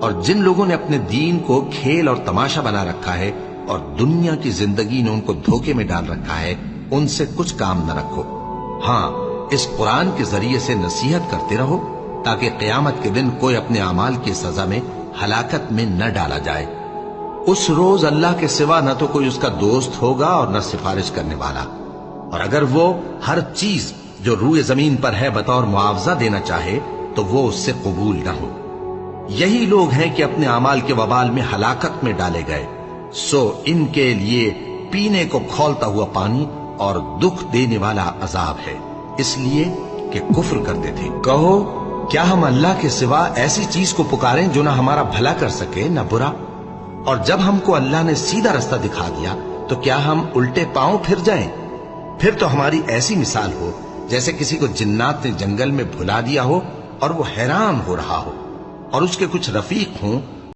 اور جن لوگوں نے اپنے دین کو کھیل اور تماشا بنا رکھا ہے اور دنیا کی زندگی نے ان کو دھوکے میں ڈال رکھا ہے، ان سے کچھ کام نہ رکھو۔ ہاں، اس قرآن کے ذریعے سے نصیحت کرتے رہو تاکہ قیامت کے دن کوئی اپنے اعمال کی سزا میں ہلاکت میں نہ ڈالا جائے۔ اس روز اللہ کے سوا نہ تو کوئی اس کا دوست ہوگا اور نہ سفارش کرنے والا، اور اگر وہ ہر چیز جو روئے زمین پر ہے بطور معاوضہ دینا چاہے تو وہ اس سے قبول نہ ہو۔ یہی لوگ ہیں کہ اپنے اعمال کے وبال میں ہلاکت میں ڈالے گئے، سو ان کے لیے پینے کو کھولتا ہوا پانی اور دکھ دینے والا عذاب ہے، اس لیے کہ کفر کرتے تھے۔ کہو، کیا ہم اللہ کے سوا ایسی چیز کو پکاریں جو نہ ہمارا بھلا کر سکے نہ برا؟ اور جب ہم کو اللہ نے سیدھا رستہ دکھا دیا تو کیا ہم الٹے پاؤں پھر جائیں؟ پھر تو ہماری ایسی مثال ہو جیسے کسی کو جنات نے جنگل میں بھلا دیا ہو اور وہ حیران ہو رہا ہو، اور اس کے کچھ رفیق ہوں